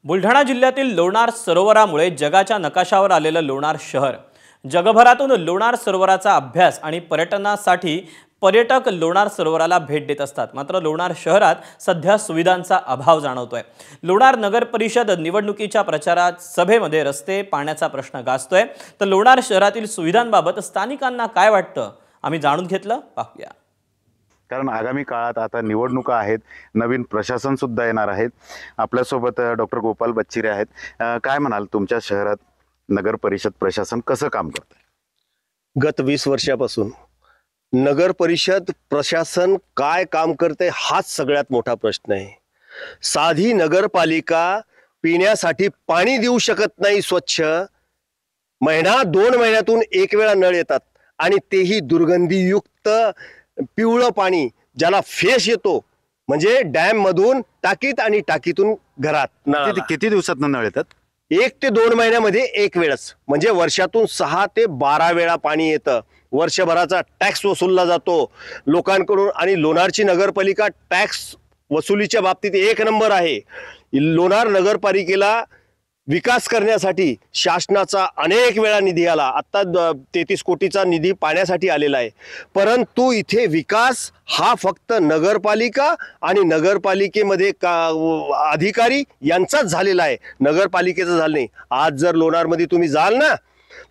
बुलढाणा जिल्ह्यातील लोणार सरोवरामुळे जगाच्या नकाशावर आलेलं लोणार शहर। जगभरातून लोणार सरोवराचा अभ्यास आणि पर्यटनासाठी पर्यटक लोणार सरोवराला भेट देत असतात। मात्र लोणार शहरात सध्या सुविधांचा अभाव जाणवतोय। लोणार नगर परिषद निवडणुकीच्या प्रचारात सभेमध्ये रस्ते पाण्याचा प्रश्न गाजतोय। तर लोणार शहरातील सुविधांबाबत स्थानिकांना काय वाटतं आम्ही जाणून घेतलं, पाहूया। कारण आगामी काळात आता निवडणुका आहेत, नवीन प्रशासन सुद्धा येणार आहेत। आपल्या सोबत डॉक्टर गोपाल बच्चिरे आहेत। काय म्हणाल, तुमच्या शहरात नगर परिषद प्रशासन कसं काम करतंय? गत 20 वर्षापासून नगर परिषद प्रशासन काय काम करते हाच सगळ्यात मोठा प्रश्न आहे। साधी नगरपालिका पिण्यासाठी पाणी देऊ शकत नाही स्वच्छ। महिना 2 महिन्यातून एक वेळा नळ येतात आणि तेही दुर्गंधीयुक्त पिवळं पाणी, ज्याला फेस येतो, म्हणजे डॅम मधून टाकीत आणि टाकीतून घरात। किती दिवसात नळ येतात? 1 ते 2 महिन्यामध्ये एक वेळच, म्हणजे वर्षातून 6 ते 12 वेळा पाणी येतं। वर्षभराचा टॅक्स वसूलला जातो लोकांकडून आणि लोणारची नगरपालिका टॅक्स वसुलीच्या बाबतीत 1 नंबर आहे। लोणार नगरपालिकेला विकास करण्यासाठी शासनाचा अनेक वेळा निधी आला। आता 33 कोटीचा निधी पाण्यासाठी आलेला आहे, परंतु इथे विकास हा फक्त नगरपालिका आणि नगरपालिकेमध्ये अधिकारी यांचाच झालेला आहे, नगरपालिकेचा झाला नाही। आज जर लोणारमध्ये तुम्ही जाल ना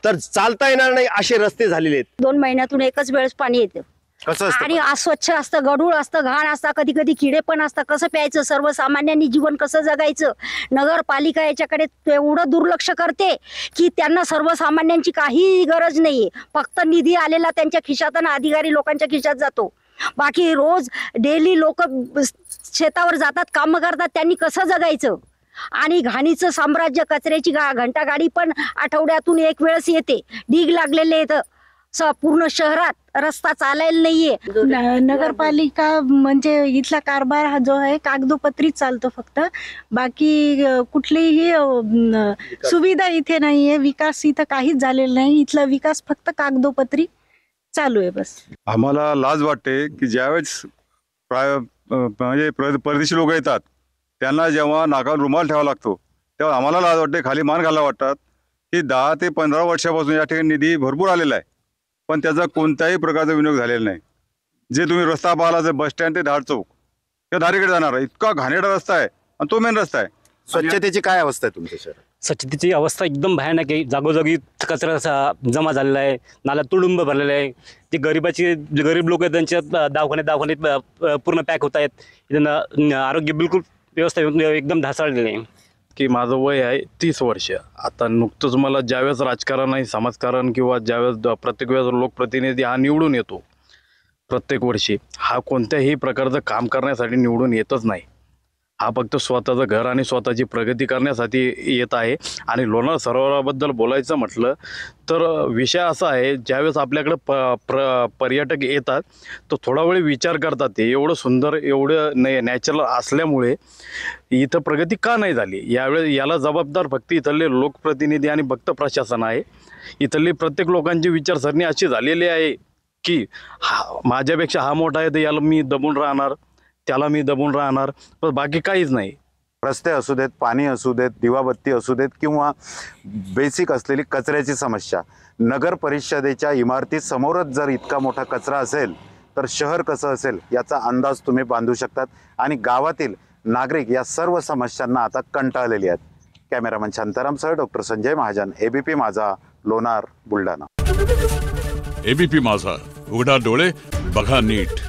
तर चालता येणार नाही असे रस्ते झालेले आहेत। 2 महिन्यातून एकच वेळेस पाणी येतं आणि अस्वच्छ असतं, गढूळ असतं, घाण असतं, कधी कधी किडे पण असतात। कसं प्यायचं? सर्वसामान्यांनी जीवन कसं जगायचं? नगरपालिका याच्याकडे एवढं दुर्लक्ष करते की त्यांना सर्वसामान्यांची काही गरज नाहीये। फक्त निधी आलेला त्यांच्या खिशात आणि अधिकारी लोकांच्या खिशात जातो। बाकी रोज डेली लोक शेतावर जातात, काम करतात, त्यांनी कसं जगायचं? आणि घाणीचं साम्राज्य, कचऱ्याची घंटा गाडी पण आठवड्यातून एक वेळेस येते। ढीग लागलेले आहेत पूर्ण शहरात, रस्ता चालायला नाहीये। नगरपालिका म्हणजे इथला कारभार हा जो आहे कागदोपत्री चालतो फक्त, बाकी कुठलीही सुविधा इथे नाहीये। विकास इथं काहीच झालेला नाही, इथला विकास फक्त कागदोपत्री चालू आहे बस। आम्हाला लाज वाटते की ज्यावेळेस म्हणजे परदेशी लोक येतात त्यांना जेव्हा नाकावर रुमाल ठेवावा लागतो तेव्हा आम्हाला लाज वाटते, खाली मान घालायला वाटतात की 10 ते 15 वर्षापासून या ठिकाणी निधी भरपूर आलेला आहे, पण त्याचा कोणत्याही प्रकारचा विनियोग झालेला नाही। जे तुम्ही रस्ता पाहिला, जर बस स्टँड ते धाड चौक त्या धारीकडे जाणार इतका घाणेरडा रस्ता आहे आणि तो मेन रस्ता आहे। स्वच्छतेची काय अवस्था आहे तुमच्या शहरात? स्वच्छतेची अवस्था एकदम भयानक आहे। जागोजागी कचरा जमा झालेला आहे, नाला तुडुंब भरलेला आहे। जे गरीब लोक आहेत त्यांच्या दवाखान्यात पूर्ण पॅक होत आहेत। त्यांना आरोग्य बिलकुल व्यवस्था एकदम ढासळलेली आहे। की माझं वय आहे 30 वर्ष। आता नुकतंच मला ज्यावेळेस राजकारण आहे, समाजकारण किंवा ज्यावेळेस प्रत्येक वेळेस लोकप्रतिनिधी हा निवडून येतो प्रत्येक वर्षी, हा कोणत्याही प्रकारचं काम करण्यासाठी निवडून येतच नाही। हा फक्त स्वतःचं घर आणि स्वतःची प्रगती करण्यासाठी येत आहे। आणि लोणार सरोवराबद्दल बोलायचं म्हटलं तर विषय असा आहे, ज्यावेळेस आपल्याकडं पर्यटक येतात तर थोडा वेळ विचार करतात, ते एवढं सुंदर एवढं नॅचरल असल्यामुळे इथं प्रगती का नाही झाली। यावेळेस याला जबाबदार फक्त इथले लोकप्रतिनिधी आणि भक्त प्रशासन आहे। इथली प्रत्येक लोकांची विचारसरणी अशी झालेली आहे की माझ्यापेक्षा हा मोठा आहे तर याला मी दबून राहणार, त्याला मी दबून राहणार, पण बाकी काहीच नाही। रस्ते असू देत, पाणी असू देत, दिवाबत्ती असू देत किंवा बेसिक असलेली कचऱ्याची समस्या, नगर परिषदेच्या इमारती समोरच जर इतका मोठा कचरा असेल तर शहर कसं असेल याचा अंदाज तुम्ही बांधू शकतात। आणि गावातील नागरिक या सर्व समस्यांना आता कंटाळलेले आहेत। कॅमेरामन शांतारामसह doctor Sanjay Mahajan, ABP Majha, Lonar, Buldhana. ABP माझा, उघडा डोळे बघा नीट।